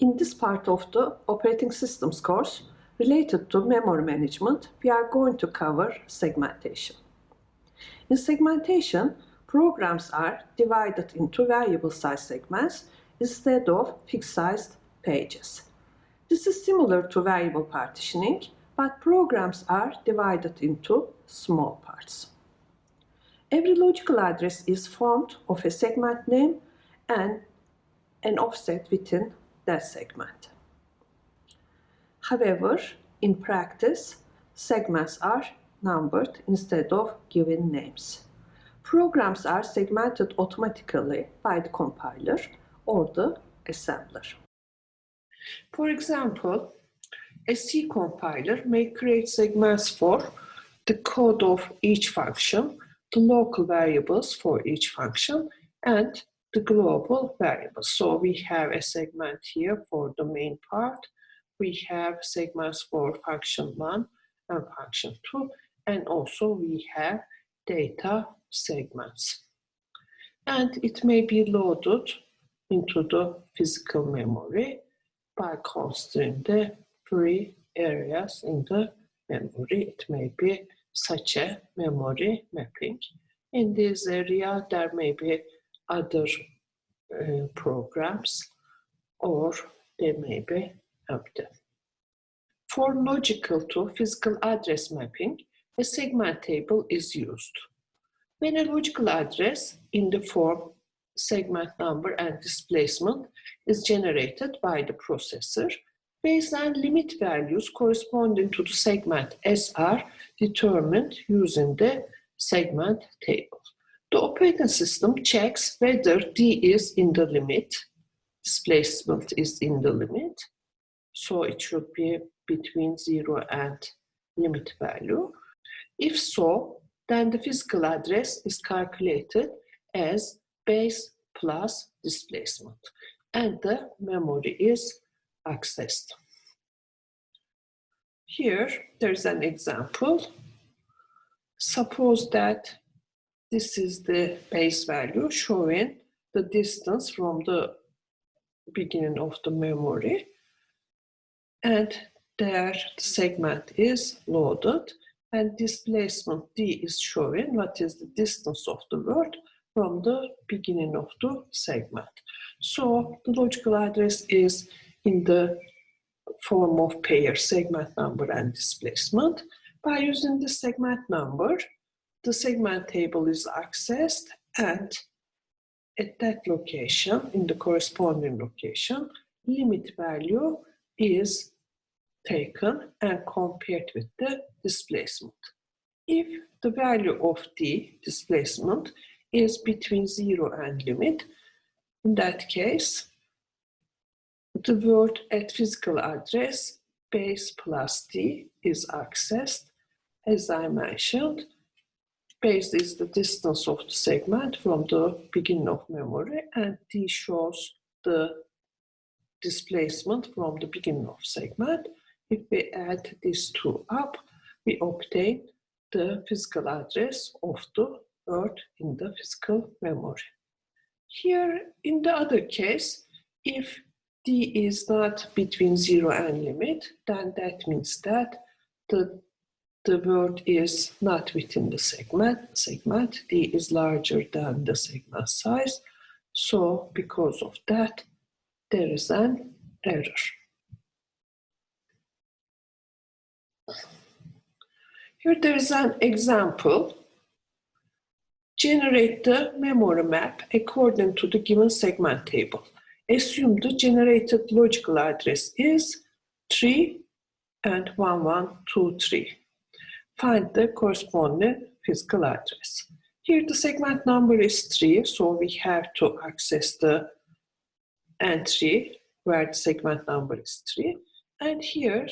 In this part of the operating systems course related to memory management, we are going to cover segmentation. In segmentation, programs are divided into variable size segments instead of fixed-sized pages. This is similar to variable partitioning, but programs are divided into small parts. Every logical address is formed of a segment name and an offset within that segment. However, in practice, segments are numbered instead of given names. Programs are segmented automatically by the compiler or the assembler. For example, a C compiler may create segments for the code of each function, the local variables for each function, and the global variables. So we have a segment here for the main part. We have segments for function 1 and function 2, and also we have data segments. And it may be loaded into the physical memory by considering the free areas in the memory. It may be such a memory mapping. In this area, there may be other programs, or they may be empty. For logical to physical address mapping, a segment table is used. When a logical address in the form segment number and displacement is generated by the processor, baseline limit values corresponding to the segment S are determined using the segment table. The operating system checks whether D is in the limit, displacement is in the limit, so it should be between 0 and limit value. If so, then the physical address is calculated as base plus displacement, and the memory is accessed. Here, there's an example. Suppose that this is the base value showing the distance from the beginning of the memory, and there the segment is loaded, and displacement D is showing what is the distance of the word from the beginning of the segment. So the logical address is in the form of pair segment number and displacement. By using the segment number, the segment table is accessed, and at that location, in the corresponding location, limit value is taken and compared with the displacement. If the value of D, displacement, is between 0 and limit, in that case, the word at physical address base plus D is accessed. As I mentioned, base is the distance of the segment from the beginning of memory, and D shows the displacement from the beginning of segment. If we add these two up, we obtain the physical address of the word in the physical memory. Here, in the other case, if D is not between 0 and limit, then that means that the word is not within the segment. D is larger than the segment size. So because of that, there is an error. Here there is an example. Generate the memory map according to the given segment table. Assume the generated logical address is 3 and 1123. Find the corresponding physical address. Here the segment number is 3, so we have to access the entry where the segment number is 3. And here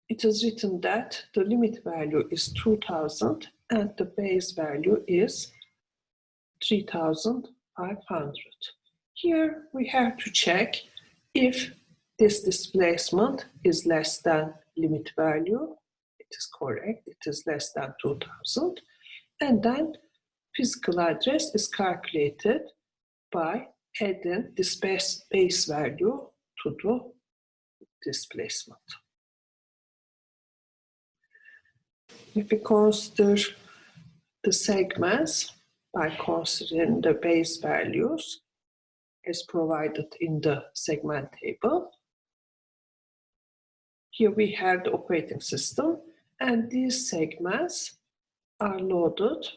it is written that the limit value is 2000 and the base value is 3500. Here we have to check if this displacement is less than limit value. It is correct, it is less than 2000. And then physical address is calculated by adding this base value to do displacement. If we consider the segments by considering the base values as provided in the segment table, here we have the operating system, and these segments are loaded.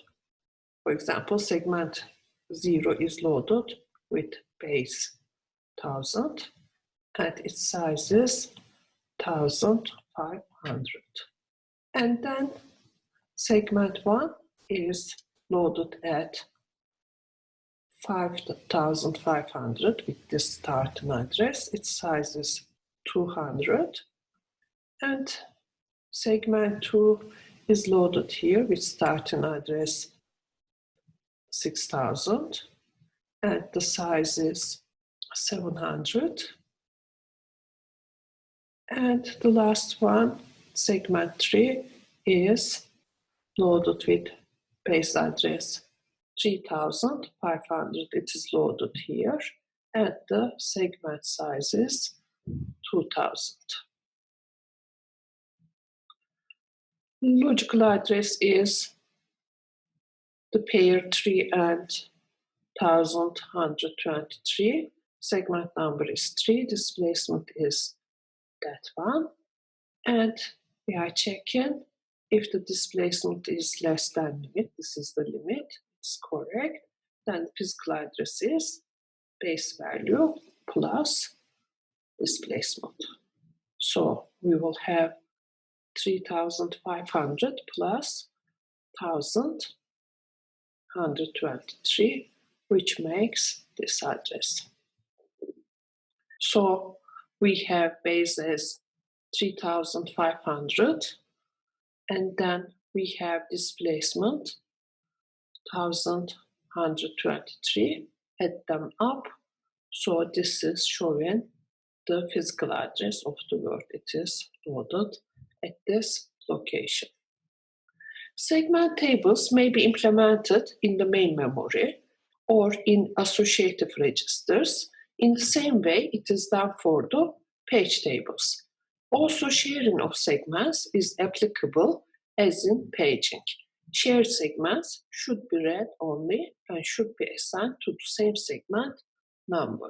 For example, segment 0 is loaded with base 1000 and its size is 1500. And then segment 1 is loaded at 5500 with this starting address. Its size is 200. And segment 2 is loaded here with starting address 6000 and the size is 700. And the last one, segment 3, is loaded with base address 3500. It is loaded here and the segment size is 2000. Logical address is the pair 3 and 1123. Segment number is 3. Displacement is that one. And we are checking if the displacement is less than limit. This is the limit. It's correct. Then the physical address is base value plus displacement. So we will have 3500 plus 1123, which makes this address. So we have base as 3500 and then we have displacement 1123. Add them up. So this is showing the physical address of the word. It is loaded at this location. Segment tables may be implemented in the main memory or in associative registers. In the same way, it is done for the page tables. Also, sharing of segments is applicable as in paging. Shared segments should be read only and should be assigned to the same segment number.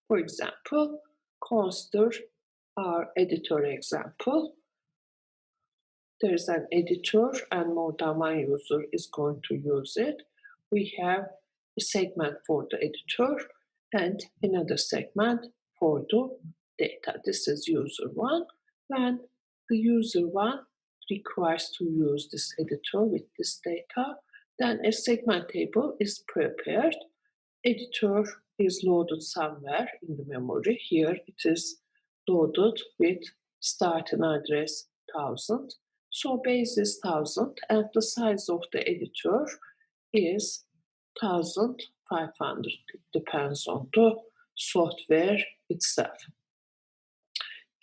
For example, consider our editor example. There is an editor and more than one user is going to use it. We have a segment for the editor and another segment for the data. This is user 1. When the user 1 requires to use this editor with this data, then a segment table is prepared. Editor is loaded somewhere in the memory. Here it is loaded with starting address 1000. So base is 1000 and the size of the editor is 1500. It depends on the software itself.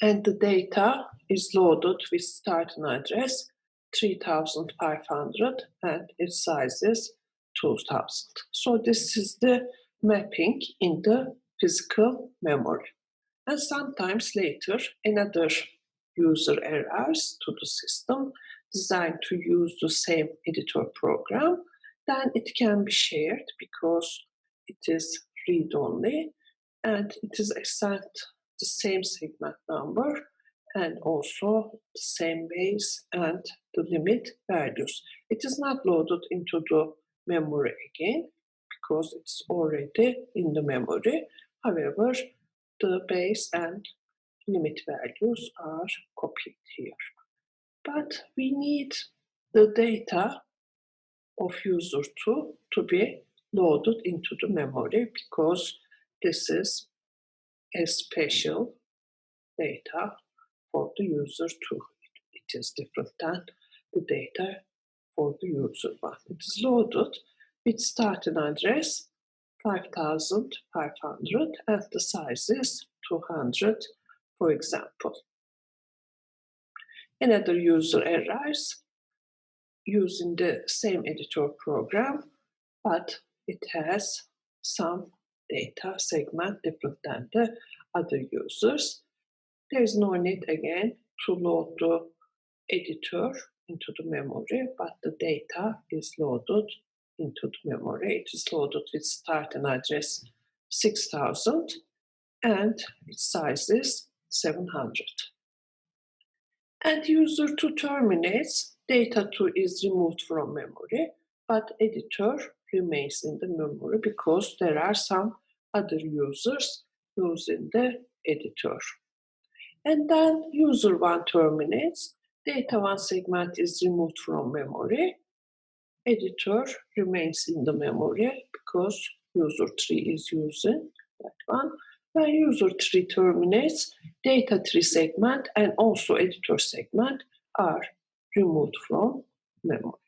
And the data is loaded with starting address 3500 and its size is 2000. So this is the mapping in the physical memory. And sometimes later another user arrives to the system designed to use the same editor program. Then it can be shared because it is read-only and it is assigned the same segment number and also the same base and the limit values. It is not loaded into the memory again because it's already in the memory. However, the base and limit values are copied here. But we need the data of user 2 to be loaded into the memory because this is a special data for the user 2. It is different than the data for the user 1. It is loaded with starting address 5500 and the size is 200, for example. Another user arrives using the same editor program, but it has some data segment different than the other users. There is no need again to load the editor into the memory, but the data is loaded into the memory. It is loaded with starting address 6000 and its size is 700. And user 2 terminates, data 2 is removed from memory, but editor remains in the memory because there are some other users using the editor. And then user 1 terminates, data 1 segment is removed from memory, editor remains in the memory because user 3 is using that one. When user 3 terminates, data 3 segment and also editor segment are removed from memory.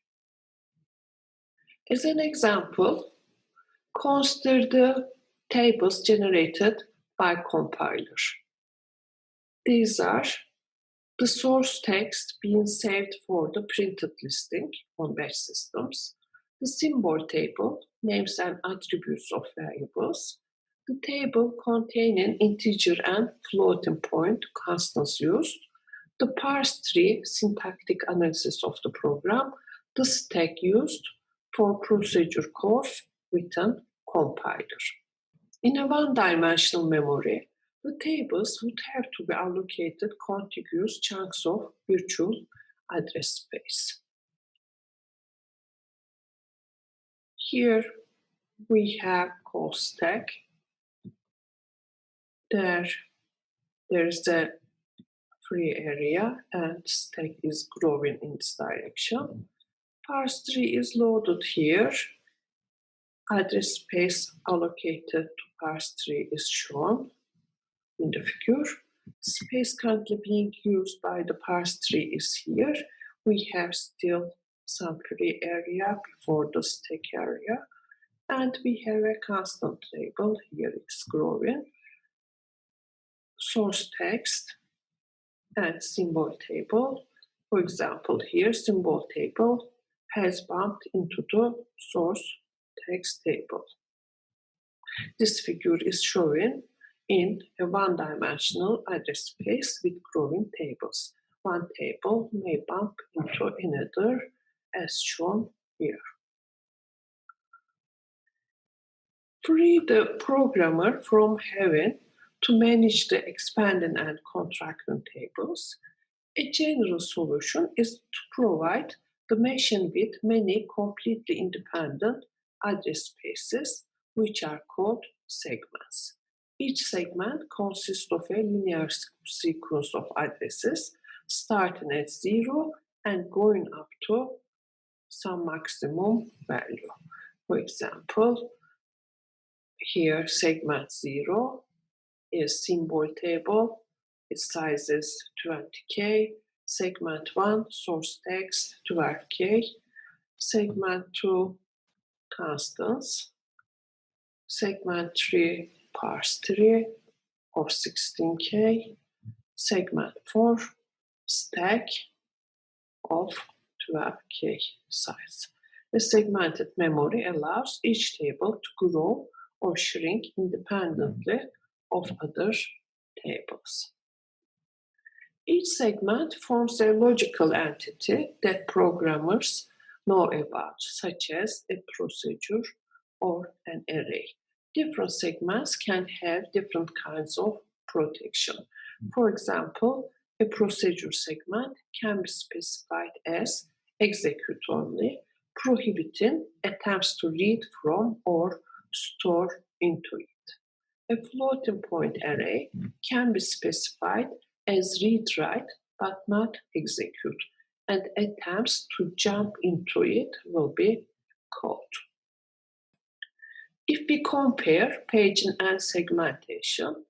As an example, consider the tables generated by compiler. These are the source text being saved for the printed listing on batch systems, the symbol table, names and attributes of variables, the table containing integer and floating point constants used, the parse tree syntactic analysis of the program, the stack used for procedure calls within compiler. In a one-dimensional memory, the tables would have to be allocated contiguous chunks of virtual address space. Here we have call stack. There is a free area and stack is growing in this direction. Parse tree is loaded here. Address space allocated to parse tree is shown in the figure. Space currently being used by the parse tree is here. We have still some free area before the stack area. And we have a constant label. Here it's growing. Source text and symbol table. For example, here symbol table has bumped into the source text table. This figure is showing in a one-dimensional address space with growing tables. One table may bump into another as shown here. Free the programmer from having to manage the expanding and contracting tables. A general solution is to provide the machine with many completely independent address spaces, which are called segments. Each segment consists of a linear sequence of addresses starting at 0 and going up to some maximum value. For example, here segment 0 is symbol table, its size is 20K, segment 1 source text 12K, segment 2 constants, segment 3 parse tree of 16K, segment 4 stack of 12K size. The segmented memory allows each table to grow or shrink independently of other tables. Each segment forms a logical entity that programmers know about, such as a procedure or an array. Different segments can have different kinds of protection. For example, a procedure segment can be specified as execute only, prohibiting attempts to read from or store into it. A floating point array can be specified as read-write but not execute, and attempts to jump into it will be called. If we compare paging and segmentation,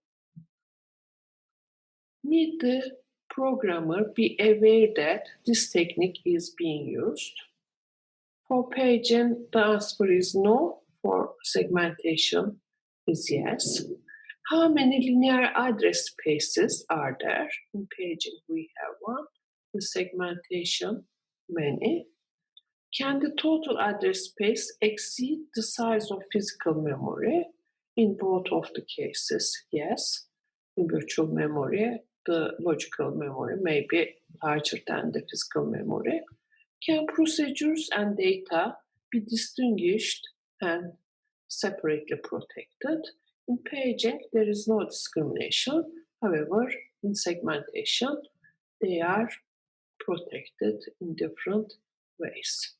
need the programmer be aware that this technique is being used? For paging, the answer is no. For segmentation is yes. How many linear address spaces are there? In paging, we have one. In segmentation, many. Can the total address space exceed the size of physical memory? In both of the cases, yes. In virtual memory, the logical memory may be larger than the physical memory. Can procedures and data be distinguished and separately protected? In paging, there is no discrimination. However, in segmentation, they are protected in different ways.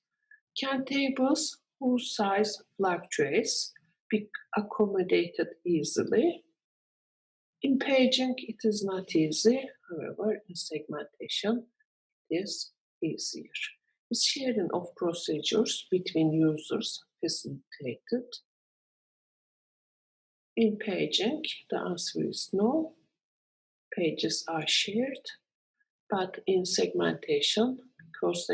Can tables whose size fluctuates be accommodated easily? In paging, it is not easy. However, in segmentation, it is easier. Is sharing of procedures between users facilitated? In paging, the answer is no. Pages are shared, but in segmentation, because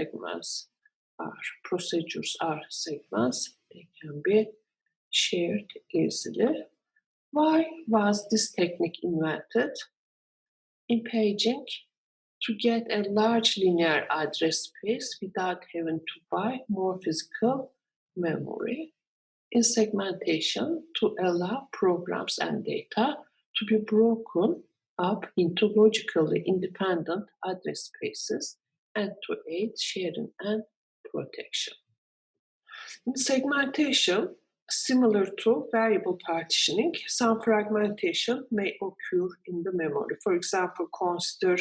procedures are segments, they can be shared easily. Why was this technique invented? In paging, to get a large linear address space without having to buy more physical memory. In segmentation, to allow programs and data to be broken up into logically independent address spaces and to aid sharing and protection. In segmentation, similar to variable partitioning, some fragmentation may occur in the memory. For example, consider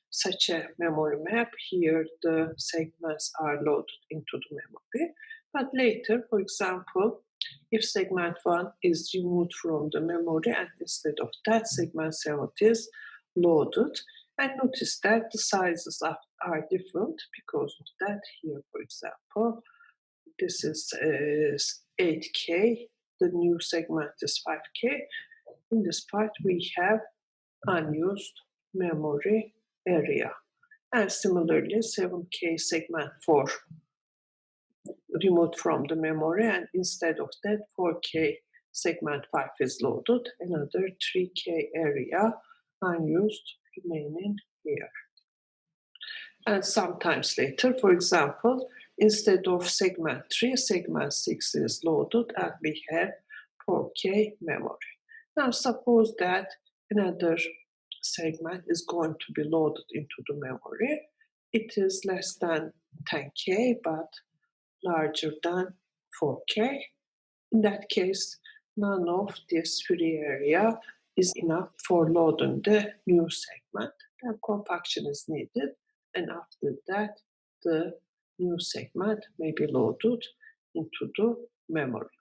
such a memory map. Here, the segments are loaded into the memory. But later, for example, if segment 1 is removed from the memory and instead of that, segment 7 is loaded, and notice that the sizes are different because of that. Here, for example, this is 8K, the new segment is 5K. In this part, we have unused memory area. And similarly, 7K segment 4 removed from the memory, and instead of that, 4K segment 5 is loaded, another 3K area unused remaining here. And sometimes later, for example, instead of segment 3, segment 6 is loaded and we have 4K memory. Now suppose that another segment is going to be loaded into the memory. It is less than 10K but larger than 4K. In that case, none of this free area is enough for loading the new segment. Then compaction is needed, and after that, the new segment may be loaded into the memory.